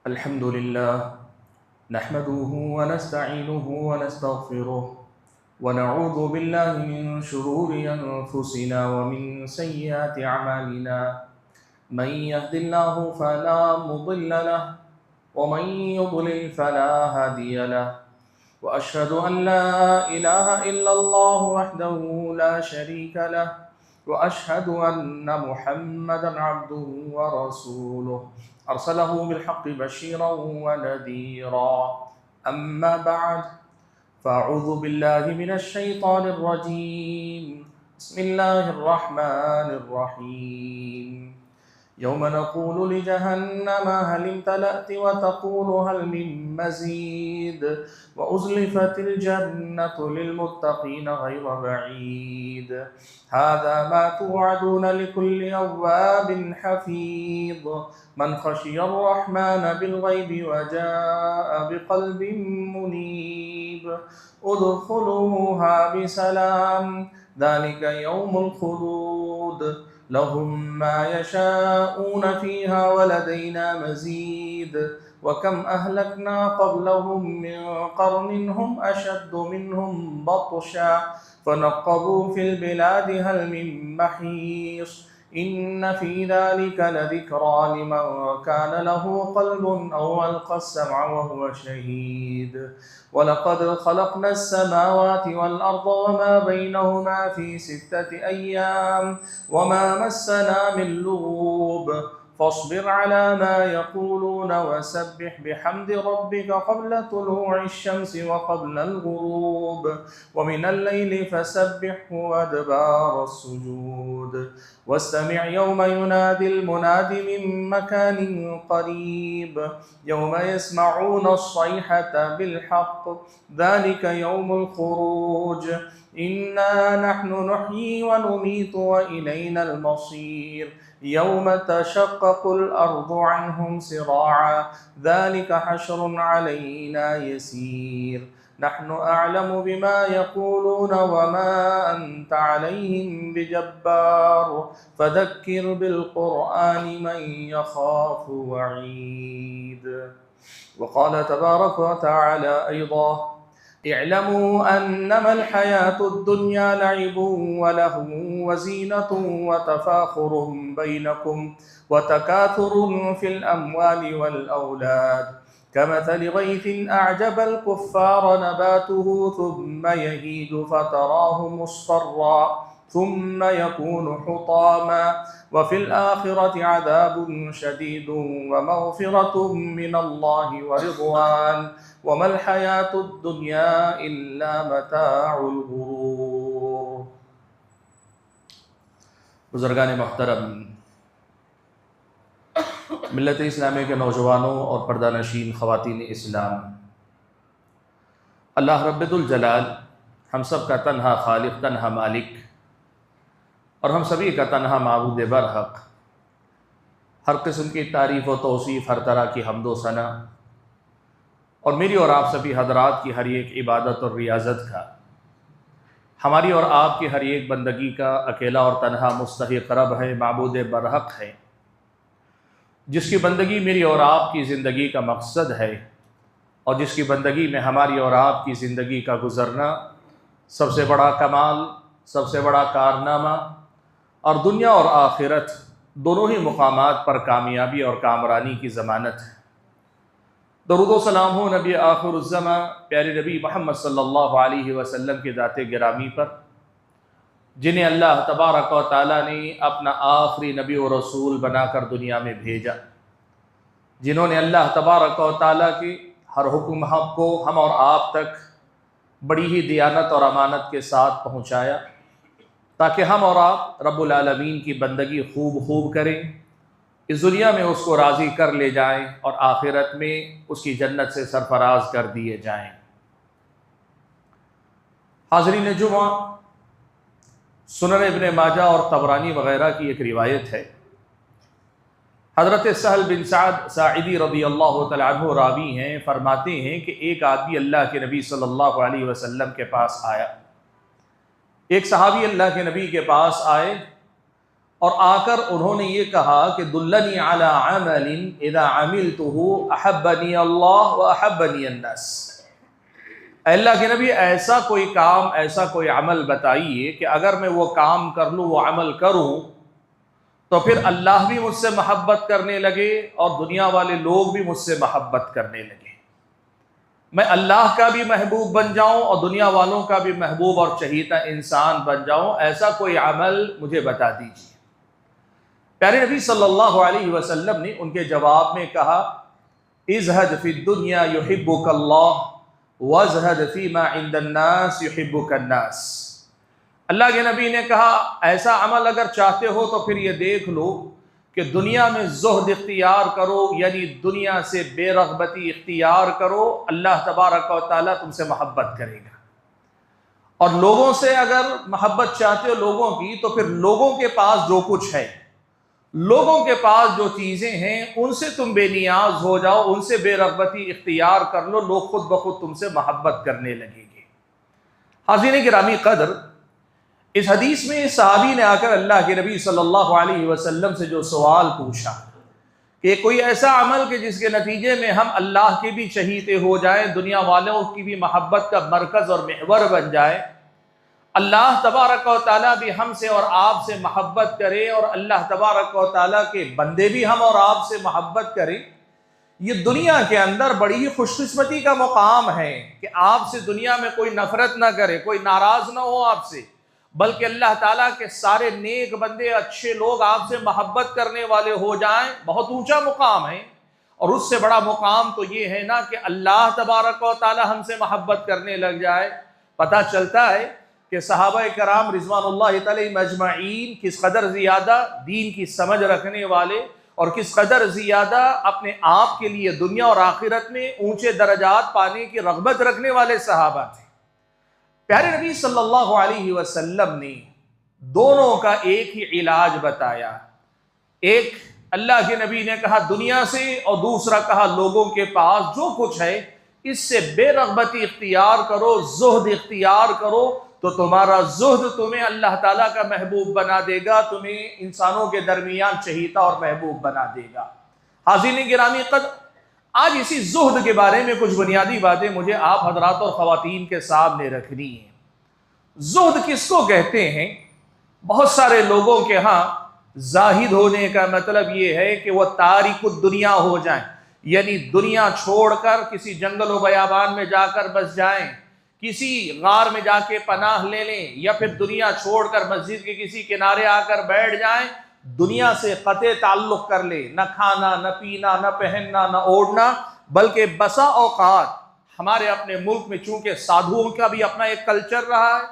अल्हम्दुलिल्लाह नहमदुहु व नस्तईनुहु व नस्तगफिरुह व नऊज़ु बिल्लाहि मिन शुरूरि अनफुसिना व मिन सय्यिआति अमालिना मन यहदिल्लाहु फला मुदिल्ल लहु व मन युद्लिल फला हादिय लहु व अशहदु अन ला इलाहा इल्लल्लाह वहदहु ला शरीक लहु व अशहदु अन्न मुहम्मदन अब्दुहु व रसूलुहु अरसलहु बिलहक़्क़ि बशीरन व नज़ीरा अम्मा बअद फ़अऊज़ु बिल्लाहि मिनश शैतानिर रजीम बिस्मिल्लाहिर रहमानिर रहीम यौम नक़ूलु लिजहन्नम हल इम्तलअति व तक़ूलु हल मिन मज़ीद व उज़्लिफ़तिल जन्नतु लिलमुत्तक़ीन गैर बईद हाज़ा मा तुअदून लिकुल्लि अव्वाबिन हफ़ीज़ मन ख़शियर रहमान बिलग़ैबि व जाअ बिक़ल्बिन मुनीब उद्ख़ुलूहा बिसलाम ज़ालिका यौमुल ख़ुलूद लहुम मा यशाऊन फ़ीहा व लदैना मज़ीद व कम अहलकना क़ब्लहुम मिन क़र्निन हुम अशद्दु मिनहुम बत्शा फ़नक़्क़बू फ़िल बिलादि हल मिन महीस इन्न फ़ी ज़ालिका लज़िक्रा लिमन कान लहु क़ल्बुन औ अलक़ा अस्समअ व हुव शहीद व लक़द ख़लक़ना अस्समावाति वल अर्ज़ व मा बैनहुमा फ़ी सित्तति अय्याम व मा मस्सना मिन लुग़ूब फ़ास्बिर अला मा यक़ूलून वसब्बिह बिहम्दि रब्बिका क़ब्ल तुलूഇ श्शम्सि व क़ब्लल ग़ुरूब व मिनल लैलि फ़सब्बिहु व अदबारस सुजूद वस्तमिअ यौम युनादिल मुनादि मिन मकानिन क़रीब यौम यस्मऊन अस्सैहता बिलहक़्क़ ज़ालिका यौमुल ख़ुरूज इन्ना नहनु नुह्यी व नुमीतु व इलैनल मसीर यौम तशक़्क़क़ुल अर्ज़ु अन्हुम सिराअ ज़ालिका हश्रुन अलैना यसीर नहनु अअलमु बिमा यक़ूलून व मा अन्त अलैहिम बिजब्बार फ़ज़क्किर बिलक़ुरआनि मन यख़ाफ़ु वईद व क़ाल तबारक व तआला अयज़ा इअलमू अन्नमल हयातुद दुन्या लइबुन व लहवुन व ज़ीनतुन व तफ़ाख़ुरुन बैनकुम व तकाथुरुन फ़िल अम्वालि वल औलाद कमथलि गैथिन अअजबल कुफ़्फ़ार नबातुहु थुम्मा यहीजु फ़तराहु मुस्फ़र्रा थुम्म यकूनु हुतामा व फ़िल आख़िरति अज़ाबुन शदीदुन व मग़फ़िरतुम मिनल्लाहि व रिज़वान व मल हयातुद दुन्या इल्ला मताउल गुरूर। बुज़ुर्गान मोहतरम, मिल्लत इस्लामी के नौजवानों और पर्दानशीन ख़वातीन इस्लाम, अल्लाह रब्बुल जलाल हम सब का तन्हा खालिक, तन्हा मालिक और हम सभी का तन्हा माबूद बरहक़, हर किस्म की तारीफ़ व तौसीफ़, हर तरह की हम्द व सना और मेरी और आप सभी हज़रात की हर एक इबादत और रियाज़त का, हमारी और आपकी हर एक बंदगी का अकेला और तन्हा मुस्तहिक़ रब है, माबूद बरहक़ है, जिसकी बंदगी मेरी और आपकी ज़िंदगी का मकसद है और जिसकी बंदगी में हमारी और आपकी ज़िंदगी का गुज़रना सबसे बड़ा कमाल, सबसे बड़ा कारनामा और दुनिया और आखिरत दोनों ही मुकामात पर कामयाबी और कामरानी की ज़मानत है। दरूद व सलाम हो नबी आखिरुज़्ज़मा प्यारे नबी मोहम्मद सल्लल्लाहु अलैहि वसल्लम के ज़ाते गिरामी पर, जिन्हें अल्लाह तबारक व तआला ने अपना आखिरी नबी और रसूल बनाकर दुनिया में भेजा, जिन्होंने अल्लाह तबारक व तआला के हर हुक्म को हम और आप तक बड़ी ही दियानत और अमानत के साथ पहुँचाया, ताकि हम और आप रब्बुल आलमीन की बंदगी खूब करें, इस दुनिया में उसको राज़ी कर ले जाएं और आखिरत में उसकी जन्नत से सरफराज कर दिए जाएं। हाज़रीन जुमा, सुनन इब्न माजा और तबरानी वग़ैरह की एक रिवायत है, हज़रत सहल बिन साद साइदी रज़ी अल्लाह तआला अन्हु रावी हैं, फरमाते हैं कि एक आदमी अल्लाह के नबी सल्लल्लाहु अलैहि वसल्लम के पास आया। एक सहाबी अल्लाह के नबी के पास आए और आकर उन्होंने ये कहा कि दुल्लनी अला अमलिन इज़ा अमिलतुहु अहब्बनी अल्लाह व अहब्बनी अन्नास। अल्लाह के नबी, ऐसा कोई काम, ऐसा कोई अमल बताइए कि अगर मैं वो काम कर लूँ, वो अमल करूँ, तो फिर अल्लाह भी मुझसे मोहब्बत करने लगे और दुनिया वाले लोग भी मुझसे मोहब्बत करने लगे, मैं अल्लाह का भी महबूब बन जाऊं और दुनिया वालों का भी महबूब और चहीता इंसान बन जाऊं। ऐसा कोई अमल मुझे बता दीजिए। प्यारे नबी सल्लल्लाहु अलैहि वसल्लम ने उनके जवाब में कहा, इज़हद फी दुनिया युहिब्बुकल्लाह वज़हद फीमा इंदन्नास युहिब्बुकन्नास। अल्लाह के नबी ने कहा, ऐसा अमल अगर चाहते हो तो फिर ये देख लो कि दुनिया में ज़ुहद इख्तियार करो, यानी दुनिया से बेरग़बती इख्तियार करो, अल्लाह तबारक व तआला तुमसे मोहब्बत करेगा। और लोगों से अगर मोहब्बत चाहते हो लोगों की, तो फिर लोगों के पास जो कुछ है, लोगों के पास जो चीज़ें हैं, उनसे तुम बेनियाज हो जाओ, उनसे बेरग़बती इख्तियार कर लो, लोग खुद ब खुद तुमसे मोहब्बत करने लगेंगे। हाज़रीन गिरामी क़द्र, इस हदीस में सहाबी ने आकर अल्लाह के नबी सल्लल्लाहु अलैहि वसल्लम से जो सवाल पूछा कि कोई ऐसा अमल कि जिसके नतीजे में हम अल्लाह के भी चहीते हो जाएं, दुनिया वालों की भी मोहब्बत का मरकज़ और महवर बन जाए, अल्लाह तबारक व तआला भी हमसे और आपसे मोहब्बत करे और अल्लाह तबारक व तआला के बंदे भी हम और आपसे मोहब्बत करें। ये दुनिया के अंदर बड़ी ही खुशकिस्मती का मुकाम है कि आपसे दुनिया में कोई नफरत ना करे, कोई नाराज ना हो आपसे, बल्कि अल्लाह ताला के सारे नेक बंदे, अच्छे लोग आपसे मोहब्बत करने वाले हो जाएं। बहुत ऊंचा मुकाम है। और उससे बड़ा मुकाम तो ये है ना कि अल्लाह तबारक व तआला हमसे मोहब्बत करने लग जाए। पता चलता है कि सहाबा कराम रिज़वानुल्लाहि अलैहिम अजमईन किस कदर ज़ियादा दीन की समझ रखने वाले और किस कदर ज़ियादा अपने आप के लिए दुनिया और आखिरत में ऊंचे दर्जात पाने की रग़बत रखने वाले सहाबा थे। प्यारे नबी सल्लल्लाहु अलैहि वसल्लम ने दोनों का एक ही इलाज बताया। एक अल्लाह के नबी ने कहा दुनिया से, और दूसरा कहा लोगों के पास जो कुछ है इससे बेरग़बती इख्तियार करो, ज़ुहद इख्तियार करो, तो तुम्हारा ज़ुहद तुम्हें अल्लाह ताला का महबूब बना देगा, तुम्हें इंसानों के दरमियान चहीता और महबूब बना देगा। हाज़रीन गिरामी क़द्र, आज इसी ज़ुहद के बारे में कुछ बुनियादी बातें मुझे आप हज़रात और ख़वातीन के सामने रखनी है। ज़ुहद किसको कहते हैं? बहुत सारे लोगों के यहाँ ज़ाहिद होने का मतलब ये है कि वह तारिकुद दुनिया हो जाएं, यानी दुनिया छोड़कर किसी जंगल व बयाबान में जाकर बस जाएं, किसी गार में जाके पनाह ले लें, या फिर दुनिया छोड़कर मस्जिद के किसी किनारे आकर बैठ जाएं, दुनिया से क़ते ताल्लुक़ कर ले, न खाना, न पीना, न पहनना, न ओढ़ना। बल्कि बसा औक़ात हमारे अपने मुल्क में चूंकि साधुओं का भी अपना एक कल्चर रहा है,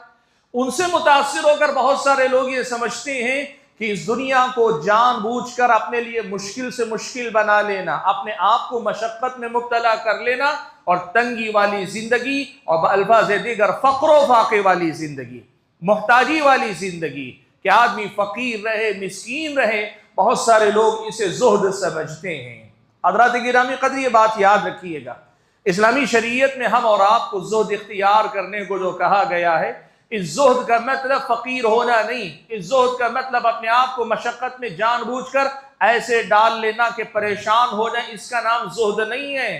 उनसे मुतासिर होकर बहुत सारे लोग ये समझते हैं कि इस दुनिया को जानबूझकर अपने लिए मुश्किल से मुश्किल बना लेना, अपने आप को मशक्क़त में मुब्तला कर लेना और तंगी वाली ज़िंदगी और अल्फाज़ दीगर फ़क्र व फाक़े वाली ज़िंदगी, मोहताजी वाली ज़िंदगी, कि आदमी फ़कीर रहे, मिस्कीन रहे, बहुत सारे लोग इसे ज़ुहद समझते हैं। हज़रात गिरामी क़द्र, ये बात याद रखिएगा, इस्लामी शरीयत में हम और आपको ज़ुहद इख्तियार करने को जो कहा गया है, इस ज़ुहद का मतलब फ़कीर होना नहीं, इस ज़ुहद का मतलब अपने आप को मशक्क़त में जानबूझकर ऐसे डाल लेना कि परेशान हो जाए, इसका नाम ज़ुहद नहीं है।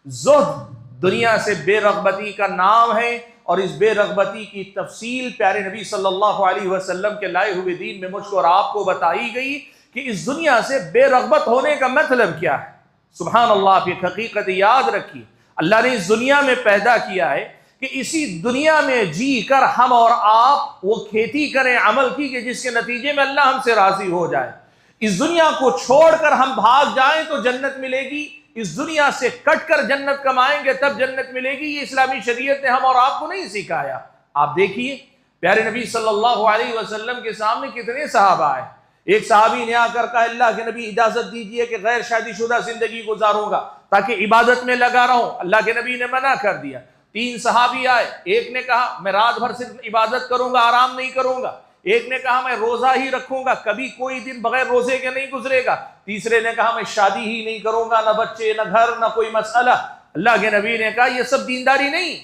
ज़ुहद दुनिया से बेरग़बती का नाम है, और इस बेरग़बती की तफसील प्यारे नबी सल्लल्लाहु अलैहि वसल्लम के लाए हुए दीन में मुझको और आपको बताई गई कि इस दुनिया से बेरग़बत होने का मतलब क्या है। सुभान अल्लाह, आप एक हकीकत याद रखिए, अल्लाह ने इस दुनिया में पैदा किया है कि इसी दुनिया में जी कर हम और आप वो खेती करें अमल की कि जिसके नतीजे में अल्लाह हमसे राज़ी हो जाए। इस दुनिया को छोड़कर हम भाग जाएं तो जन्नत मिलेगी, इस दुनिया से कटकर जन्नत कमाएंगे तब जन्नत मिलेगी। ये इस्लामी शरीयत ने हम और आपको नहीं सिखाया। आप देखिए प्यारे नबी सल्लल्लाहु अलैहि वसल्लम के सामने कितने सहाबा आए। एक सहाबी ने आकर कहा, अल्लाह के नबी इजाजत दीजिए कि गैर शादीशुदा जिंदगी गुजारूंगा ताकि इबादत में लगा रहूं। अल्लाह के नबी ने मना कर दिया। 3 सहाबी आए, एक ने कहा मैं रात भर सिर्फ इबादत करूंगा, आराम नहीं करूंगा। एक ने कहा मैं रोजा ही रखूंगा, कभी कोई दिन बगैर रोजे के नहीं गुजरेगा। तीसरे ने कहा मैं शादी ही नहीं करूंगा, न बच्चे, न घर, न कोई मसला। अल्लाह के नबी ने कहा यह सब दीनदारी नहीं,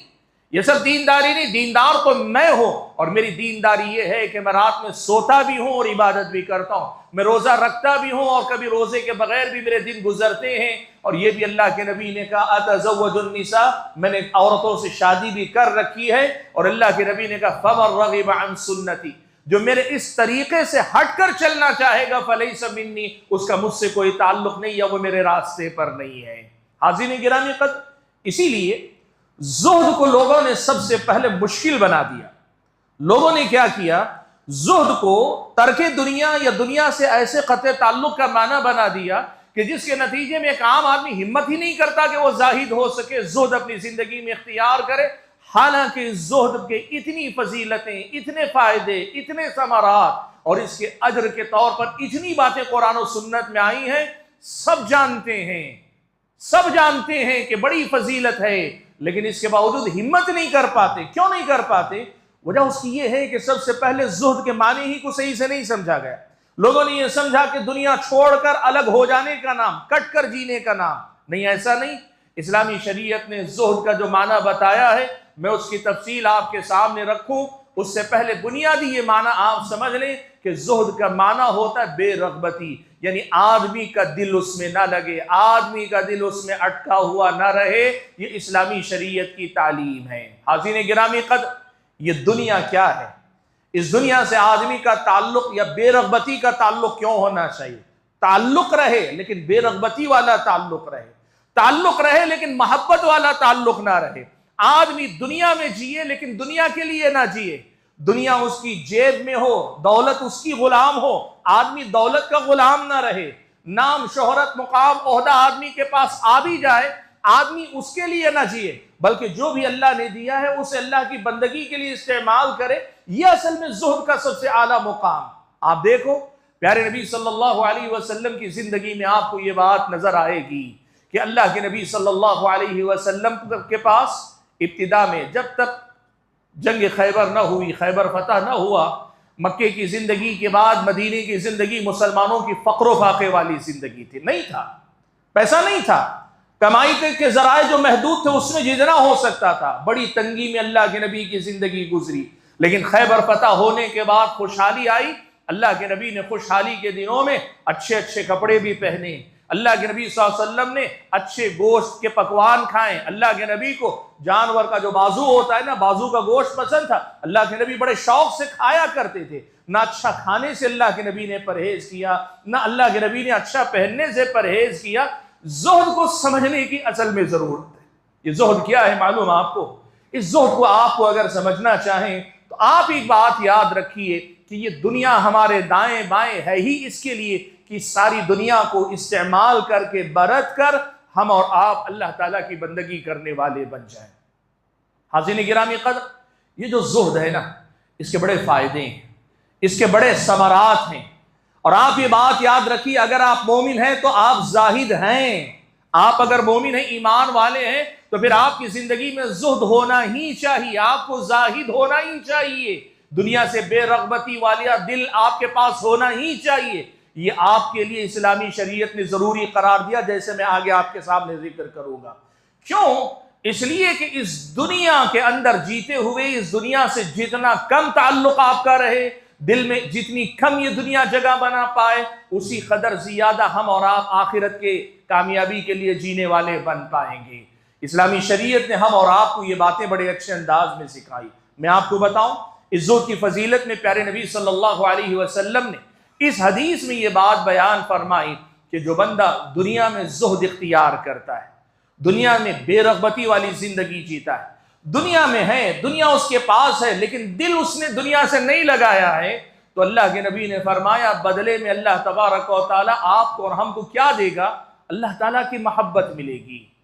ये सब दीनदारी नहीं, दीनदार तो मैं हूं, और मेरी दीनदारी ये है कि मैं रात में सोता भी हूं और इबादत भी करता हूं, मैं रोजा रखता भी हूं और कभी रोजे के बगैर भी मेरे दिन गुजरते हैं। और ये भी अल्लाह के नबी ने कहा अतज़व्वजुन निसा, मैंने औरतों से शादी भी कर रखी है। और अल्लाह के नबी ने कहा फमन रग़िब अन सुन्नती, जो मेरे इस तरीके से हटकर चलना चाहेगा फलैसा मिन्नी, उसका मुझसे कोई ताल्लुक नहीं, या वो मेरे रास्ते पर नहीं है। हाज़िरीन गिरामी क़द्र, इसीलिए ज़ुहद को लोगों ने सबसे पहले मुश्किल बना दिया। लोगों ने क्या किया, ज़ुहद को तर्के दुनिया या दुनिया से ऐसे क़त्ए ताल्लुक का माना बना दिया कि जिसके नतीजे में एक आम आदमी हिम्मत ही नहीं करता कि वो जाहिद हो सके, ज़ुहद अपनी जिंदगी में इख्तियार करे। हालांकि ज़ुहद के इतनी फजीलतें, इतने फायदे, इतने समारात और इसके अजर के तौर पर इतनी बातें कुरान और सुन्नत में आई हैं, सब जानते हैं कि बड़ी फजीलत है, लेकिन इसके बावजूद हिम्मत नहीं कर पाते। क्यों नहीं कर पाते? वजह उसकी यह है कि सबसे पहले ज़ुहद के माने ही को सही से नहीं समझा गया। लोगों ने यह समझा कि दुनिया छोड़कर अलग हो जाने का नाम, कट कर जीने का नाम। नहीं, ऐसा नहीं। इस्लामी शरीयत ने ज़ुहद का जो माना बताया है, मैं उसकी तफसील आपके सामने रखूं उससे पहले बुनियादी ये माना आप समझ लें कि ज़ुहद का माना होता है बेरग़बती, यानी आदमी का दिल उसमें ना लगे, आदमी का दिल उसमें अटका हुआ ना रहे। ये इस्लामी शरीयत की तालीम है। हाज़िरीन गिरामी क़द्र, ये दुनिया क्या है? इस दुनिया से आदमी का ताल्लुक या बेरग़बती का ताल्लुक क्यों होना चाहिए? ताल्लुक रहे लेकिन बेरग़बती वाला ताल्लुक रहे, ताल्लुक रहे लेकिन मोहब्बत वाला ताल्लुक ना रहे। आदमी दुनिया में जिए लेकिन दुनिया के लिए ना जिए, दुनिया उसकी जेब में हो, दौलत उसकी गुलाम हो, आदमी दौलत का गुलाम ना रहे। नाम, शोहरत, मुकाम, ओहदा आदमी के पास आ भी जाए, आदमी उसके लिए ना जिए, बल्कि जो भी अल्लाह ने दिया है उसे अल्लाह की बंदगी के लिए इस्तेमाल करे। यह असल में ज़ुहद का सबसे आला मुकाम। आप देखो प्यारे नबी सल्लल्लाहु अलैहि वसल्लम की जिंदगी में आपको यह बात नजर आएगी कि अल्लाह के नबी सल्लल्लाहु अलैहि वसल्लम के पास इब्तिदा में, जब तक जंग खैबर न हुई, खैबर फतह न हुआ, मक्के की जिंदगी के बाद मदीने की जिंदगी मुसलमानों की फक्र फाके वाली जिंदगी थी। नहीं था, पैसा नहीं था, कमाई के जराए जो महदूद थे उसमें जितना हो सकता था। बड़ी तंगी में अल्लाह के नबी की जिंदगी गुजरी, लेकिन खैबर फतह होने के बाद खुशहाली आई। अल्लाह के नबी ने खुशहाली के दिनों में अच्छे अच्छे कपड़े भी पहने, अल्लाह के नबी सल्लल्लाहु अलैहि वसल्लम ने अच्छे गोश्त के पकवान खाए। अल्लाह के नबी को जानवर का जो बाजू होता है ना, बाजू का गोश्त पसंद था। अल्लाह के नबी बड़े शौक से खाया करते थे। ना अच्छा खाने से अल्लाह के नबी ने परहेज किया, ना अल्लाह के नबी ने अच्छा पहनने से परहेज किया। ज़ुहद को समझने की असल में जरूरत है। ये ज़ुहद क्या है मालूम आपको? इस ज़ुहद को आपको अगर समझना चाहें तो आप एक बात याद रखिए कि ये दुनिया हमारे दाएं बाएं है ही इसके लिए कि सारी दुनिया को इस्तेमाल करके बरत कर हम और आप अल्लाह ताला की बंदगी करने वाले बन जाएं। हाज़िरीन गिरामी क़द्र, ये जो ज़ुहद है ना, इसके बड़े फ़ायदे हैं, इसके बड़े समरात हैं। और आप ये बात याद रखिए, अगर आप मोमिन हैं तो आप जाहिद हैं। आप अगर मोमिन हैं, ईमान वाले हैं, तो फिर आपकी ज़िंदगी में ज़ुहद होना ही चाहिए, आपको जाहिद होना ही चाहिए। दुनिया से बेरग़बती वाला दिल आपके पास होना ही चाहिए। ये आपके लिए इस्लामी शरीयत ने ज़रूरी करार दिया, जैसे मैं आगे आपके सामने जिक्र करूँगा। क्यों? इसलिए कि इस दुनिया के अंदर जीते हुए इस दुनिया से जितना कम ताल्लुक़ आपका रहे, दिल में जितनी कम ये दुनिया जगह बना पाए, उसी कदर ज़्यादा हम और आप आखिरत के कामयाबी के लिए जीने वाले बन पाएंगे। इस्लामी शरीयत ने हम और आपको ये बातें बड़े अच्छे अंदाज में सिखाई। मैं आपको बताऊं, इस ज़ुहद की फजीलत में प्यारे नबी सल्लल्लाहु अलैहि वसल्लम ने इस हदीस में ये बात बयान फरमाई कि जो बंदा दुनिया में ज़ुहद इख्तियार करता है, दुनिया में बेरग़बती वाली ज़िंदगी जीता है, दुनिया में है, दुनिया उसके पास है, लेकिन दिल उसने दुनिया से नहीं लगाया है, तो अल्लाह के नबी ने फरमाया बदले में अल्लाह तबारक व तआला आपको और हमको क्या देगा? अल्लाह ताला की मोहब्बत मिलेगी।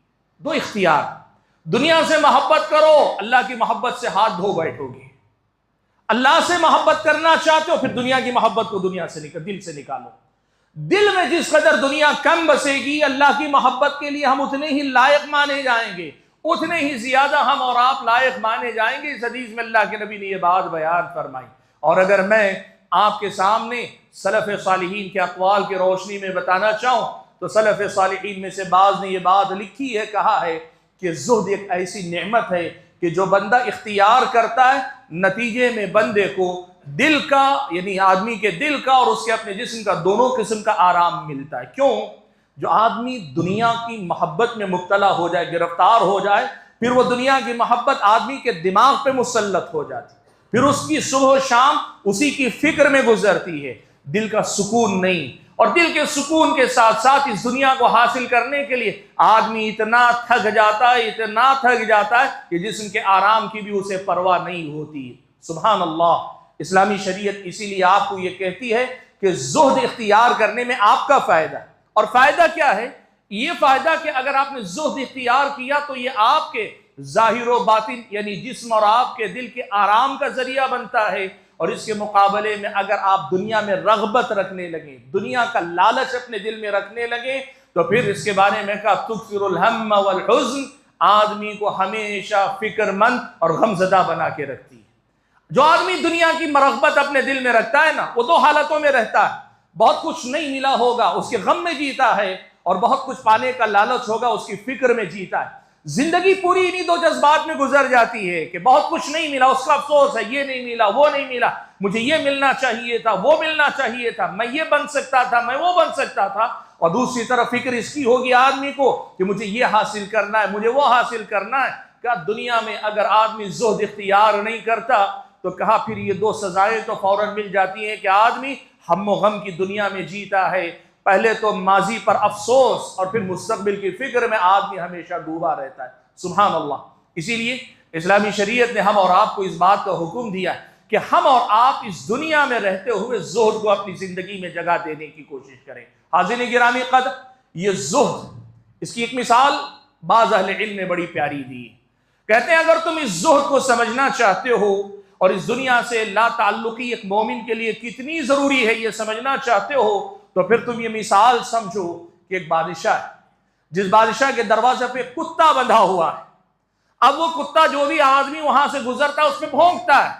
दो इख्तियार, दुनिया से मोहब्बत करो, अल्लाह की मोहब्बत से हाथ धो बैठोगे। अल्लाह से मोहब्बत करना चाहते हो, फिर दुनिया की मोहब्बत को दुनिया से दिल से निकालो। दिल में जिस कदर दुनिया कम बसेगी, अल्लाह की मोहब्बत के लिए हम उतने ही लायक माने जाएंगे, उतने ही ज्यादा हम और आप लायक माने जाएंगे। इस हदीस में अल्लाह के नबी ने यह बात बयान फरमाई। और अगर मैं आपके सामने सलफ़ सालिहीन के अक़वाल की रोशनी में बताना चाहूँ तो सलफ़ सालिहीन में से बाज़ ने यह बात लिखी है, कहा है कि ज़ुहद एक ऐसी नेमत है कि जो बंदा इख्तियार करता है, नतीजे में बंदे को दिल का, यानी आदमी के दिल का और उसके अपने जिस्म का, दोनों किस्म का आराम मिलता है। क्यों? जो आदमी दुनिया की मोहब्बत में मुब्तला हो जाए, गिरफ्तार हो जाए, फिर वो दुनिया की मोहब्बत आदमी के दिमाग पे मुसल्लत हो जाती, फिर उसकी सुबह शाम उसी की फिक्र में गुजरती है, दिल का सुकून नहीं। और दिल के सुकून के साथ साथ इस दुनिया को हासिल करने के लिए आदमी इतना थक जाता है, इतना थक जाता है कि जिस्म के आराम की भी उसे परवाह नहीं होती। सुभान अल्लाह। इस्लामी शरीयत इसीलिए आपको ये कहती है कि ज़ुहद इख्तियार करने में आपका फ़ायदा। और फ़ायदा क्या है? ये फ़ायदा कि अगर आपने ज़ुहद इख्तियार किया तो ये आपके ज़ाहिर व बातिन, यानी जिस्म और आपके दिल के आराम का ज़रिया बनता है। और इसके मुकाबले में अगर आप दुनिया में रग़बत रखने लगे, दुनिया का लालच अपने दिल में रखने लगे, तो फिर इसके बारे में कहा तुक्सिरुल हम्म वल हुज़्न, आदमी को हमेशा फिक्रमंद और गमज़दा बना के रखती है। जो आदमी दुनिया की रग़बत अपने दिल में रखता है ना, वो दो हालतों में रहता है। बहुत कुछ नहीं मिला होगा, उसके गम में जीता है, और बहुत कुछ पाने का लालच होगा, उसकी फिक्र में जीता है। जिंदगी पूरी इन्हीं दो जज्बात में गुजर जाती है कि बहुत कुछ नहीं मिला, उसका अफसोस है, ये नहीं मिला, वो नहीं मिला, मुझे ये मिलना चाहिए था, वो मिलना चाहिए था, मैं ये बन सकता था, मैं वो बन सकता था। और दूसरी तरफ फिक्र इसकी होगी आदमी को कि मुझे ये हासिल करना है, मुझे वो हासिल करना है। क्या दुनिया में अगर आदमी ज़ुहद इख्तियार नहीं करता तो कहा फिर ये दो सजाएं तो फौरन मिल जाती हैं कि आदमी हम्म गम की दुनिया में जीता है। पहले तो माजी पर अफसोस और फिर मुस्तकबिल की फिक्र में आदमी हमेशा डूबा रहता है। सुभान अल्लाह। इसीलिए इस्लामी शरीयत ने हम और आपको इस बात का हुक्म दिया है कि हम और आप इस दुनिया में रहते हुए ज़ुहद को अपनी ज़िंदगी में जगह देने की कोशिश करें। हाज़िरीन गिरामी क़द्र, ये ज़ुहद, इसकी एक मिसाल बाज़ अहले इल्म ने बड़ी प्यारी दी। कहते हैं अगर तुम इस ज़ुहद को समझना चाहते हो और इस दुनिया से ला ताल्लुकी एक मोमिन के लिए कितनी ज़रूरी है ये समझना चाहते हो, तो फिर तुम ये मिसाल समझो कि एक बादशाह है, जिस बादशाह के दरवाजे पे कुत्ता बंधा हुआ है। अब वो कुत्ता जो भी आदमी वहां से गुजरता है उस पर भौंकता है।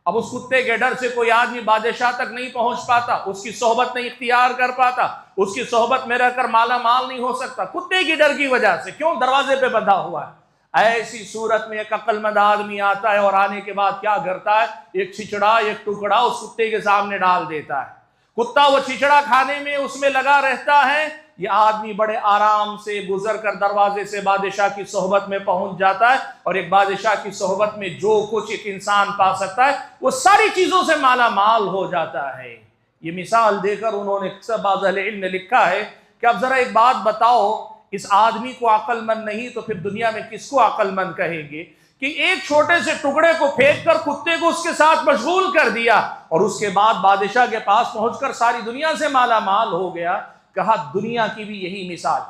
अब उस कुत्ते के डर से कोई आदमी बादशाह तक नहीं पहुंच पाता, उसकी सोहबत नहीं इख्तियार कर पाता, उसकी सोहबत में रहकर माला माल नहीं हो सकता, कुत्ते की डर की वजह से। क्यों? दरवाजे पे बंधा हुआ है। ऐसी सूरत में एक अक्लमंद आदमी आता है और आने के बाद क्या करता है? एक छिचड़ा, एक टुकड़ा उस कुत्ते के सामने डाल देता है। कुत्ता वो छिचड़ा खाने में उसमें लगा रहता है। ये आदमी बड़े आराम से गुजर कर दरवाजे से बादशाह की सोहबत में पहुंच जाता है। और एक बादशाह की सोहबत में जो कुछ एक इंसान पा सकता है वो सारी चीजों से माला माल हो जाता है। ये मिसाल देकर उन्होंने सब अहले इल्म ने लिखा है कि अब जरा एक बात बताओ, इस आदमी को अक्लमंद नहीं तो फिर दुनिया में किसको अक्लमंद कहेंगे कि एक छोटे से टुकड़े को फेंक कर कुत्ते को उसके साथ मशगूल कर दिया और उसके बाद बादशाह के पास पहुंचकर सारी दुनिया से माला माल हो गया। कहा दुनिया की भी यही मिसाल,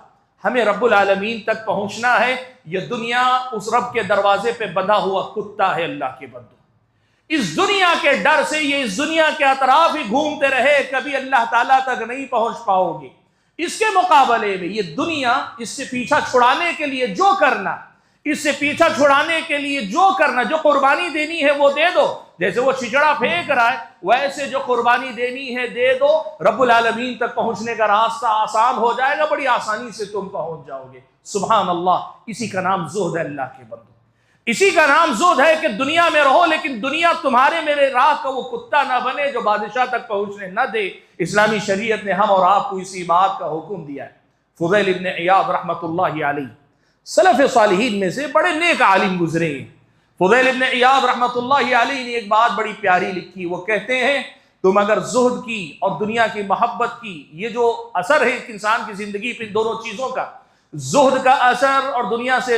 हमें रब्बुल आलमीन तक पहुंचना है। यह दुनिया उस रब के दरवाजे पे बंधा हुआ कुत्ता है। अल्लाह के बंदो, इस दुनिया के डर से ये इस दुनिया के अतराफ ही घूमते रहे, कभी अल्लाह ताला तक नहीं पहुंच पाओगे। इसके मुकाबले में ये दुनिया, इससे पीछा छुड़ाने के लिए जो करना, इससे पीछा छुड़ाने के लिए जो करना, जो कुर्बानी देनी है वो दे दो। जैसे वो छिचड़ा फेंक रहा है वैसे जो कुर्बानी देनी है दे दो। रब्बुल आलमीन तक पहुंचने का रास्ता आसान हो जाएगा, बड़ी आसानी से तुम पहुंच जाओगे। सुभान अल्लाह। इसी का नाम ज़ुहद है अल्लाह के बंदो, इसी का नाम ज़ुहद है कि दुनिया में रहो लेकिन दुनिया तुम्हारे मेरे राह का वो कुत्ता ना बने जो बादशाह तक पहुंचने न दे। इस्लामी शरीयत ने हम और आपको इसी बात का हुक्म दिया है। फुज़ैल इब्न इयाद रहमतुल्लाहि अलैह सलफ़ सालिहीन में से बड़े नेक आलिम गुजरे हैं। फुज़ैल इब्न इयाद रहमतुल्लाहि अलैह ने एक बात बड़ी प्यारी लिखी। वो कहते हैं तुम अगर ज़ुहद की और दुनिया की मोहब्बत की, ये जो असर है एक इंसान की ज़िंदगी पर, दोनों चीज़ों का, ज़ुहद का असर और दुनिया से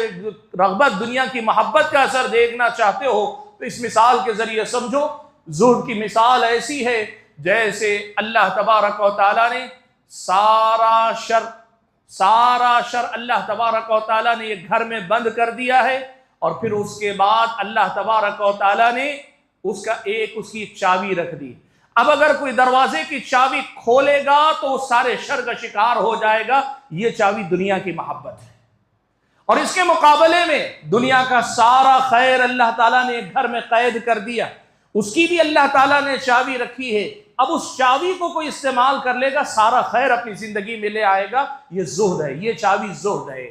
रग़बत, दुनिया की मोहब्बत का असर देखना चाहते हो तो इस मिसाल के ज़रिए समझो। ज़ुहद की मिसाल ऐसी है जैसे अल्लाह तबारक व तआला ने सारा शर अल्लाह तबारक व तआला ने एक घर में बंद कर दिया है और फिर उसके बाद अल्लाह तबारक व तआला ने उसकी चाबी रख दी। अब अगर कोई दरवाजे की चाबी खोलेगा तो सारे शर का शिकार हो जाएगा। ये चाबी दुनिया की मोहब्बत है। और इसके मुकाबले में दुनिया का सारा खैर अल्लाह ताला ने घर में कैद कर दिया, उसकी भी अल्लाह ताला ने चाबी रखी है। अब उस चाबी को कोई इस्तेमाल कर लेगा, सारा खैर अपनी जिंदगी में ले आएगा। ये ज़ुहद है, ये चाबी ज़ुहद है।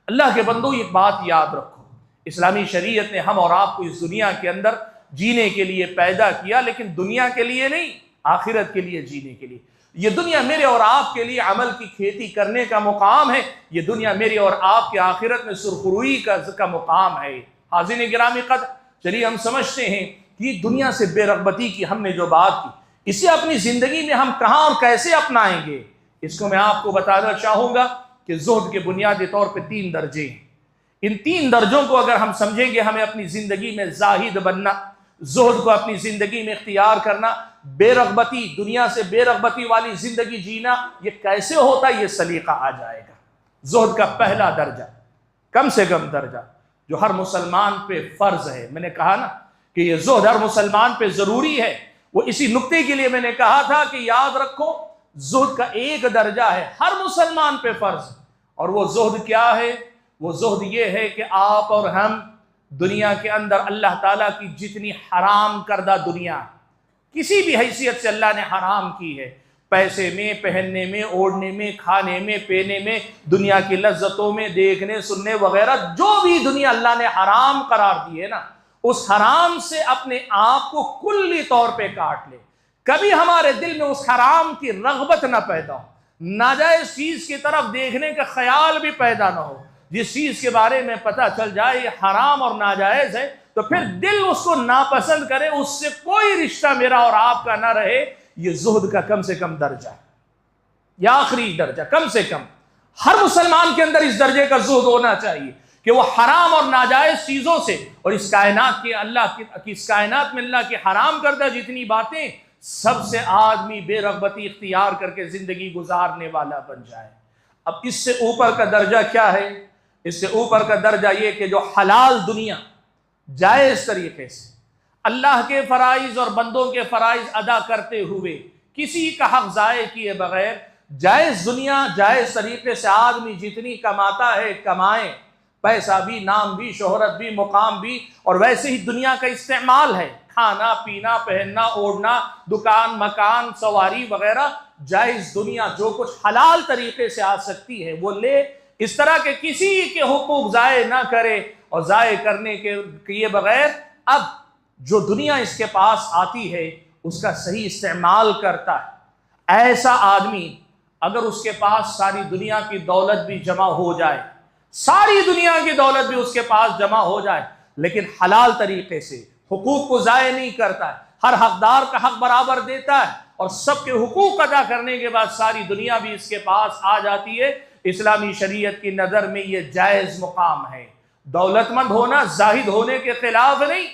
अल्लाह के बंदो एक बात याद रखो, इस्लामी शरीयत ने हम और आपको इस दुनिया के अंदर जीने के लिए पैदा किया, लेकिन दुनिया के लिए नहीं, आखिरत के लिए जीने के लिए। ये दुनिया मेरे और आपके लिए अमल की खेती करने का मुकाम है। ये दुनिया मेरे और आपके आखिरत में सुरखरुई का मुकाम है। हाज़िन गिरामी कदर, चलिए हम समझते हैं कि दुनिया से बेरग़बती की हमने जो बात की, इसे अपनी ज़िंदगी में हम कहाँ और कैसे अपनाएंगे, इसको मैं आपको बताना चाहूँगा कि ज़ुहद के बुनियादी तौर पर 3 दर्जे हैं। इन 3 दर्जों को अगर हम समझेंगे, हमें अपनी ज़िंदगी में ज़ाहिद बनना, ज़ुहद को अपनी ज़िंदगी में इख्तियार करना, बेरग़बती, दुनिया से बेरग़बती वाली ज़िंदगी जीना, ये कैसे होता है, ये सलीका आ जाएगा। ज़ुहद का पहला दर्जा, कम से कम दर्जा, जो हर मुसलमान पे फ़र्ज़ है। मैंने कहा ना कि ये ज़ुहद हर मुसलमान पे ज़रूरी है। वो इसी नुक्ते के लिए मैंने कहा था कि याद रखो, ज़ुहद का एक दर्जा है हर मुसलमान पे फ़र्ज़, और वो ज़ुहद क्या है? वो ज़ुहद ये है कि आप और हम दुनिया के अंदर अल्लाह ताला की जितनी हराम करदा दुनिया, किसी भी हैसियत से अल्लाह ने हराम की है, पैसे में, पहनने में, ओढ़ने में, खाने में, पीने में, दुनिया की लज्जतों में, देखने सुनने वगैरह, जो भी दुनिया अल्लाह ने हराम करार दी है ना, उस हराम से अपने आप को कुल्ली तौर पे काट ले। कभी हमारे दिल में उस हराम की रग़बत ना पैदा हो, नाजायज़ चीज़ की तरफ देखने का ख्याल भी पैदा ना हो। जिस चीज़ के बारे में पता चल जाए ये हराम और नाजायज़ है, तो फिर दिल उसको नापसंद करे, उससे कोई रिश्ता मेरा और आपका ना रहे। ये ज़ुहद का कम से कम दर्जा, या आखिरी दर्जा, कम से कम हर मुसलमान के अंदर इस दर्जे का ज़ुहद होना चाहिए कि वो हराम और नाजायज़ चीज़ों से, और इस कायनात के इस कायनात में अल्लाह की हराम करदा जितनी बातें, सबसे आदमी बेरग़बती इख्तियार करके ज़िंदगी गुजारने वाला बन जाए। अब इससे ऊपर का दर्जा क्या है? इससे ऊपर का दर्जा ये कि जो हलाल दुनिया जायज़ तरीके से अल्लाह के फ़राइज़ और बंदों के फ़राइज़ अदा करते हुए, किसी का हक़ ज़ाये किए बगैर, जायज़ दुनिया जायज़ तरीके से आदमी जितनी कमाता है कमाए, पैसा भी, नाम भी, शोहरत भी, मुकाम भी, और वैसे ही दुनिया का इस्तेमाल है, खाना पीना, पहनना ओढ़ना, दुकान मकान, सवारी वगैरह, जायज़ दुनिया जो कुछ हलाल तरीके से आ सकती है वो ले। इस तरह के किसी के हुकूक ज़ाये ना करे, और ज़ाये करने के किए बगैर अब जो दुनिया इसके पास आती है उसका सही इस्तेमाल करता है। ऐसा आदमी अगर उसके पास सारी दुनिया की दौलत भी जमा हो जाए, सारी दुनिया की दौलत भी उसके पास जमा हो जाए, लेकिन हलाल तरीके से हुकूक को ज़ाये नहीं करता है, हर हकदार का हक बराबर देता है, और सबके हुकूक अदा करने के बाद सारी दुनिया भी इसके पास आ जाती है, इस्लामी शरीयत की नज़र में ये जायज़ मुकाम है। दौलतमंद होना जाहिद होने के खिलाफ नहीं।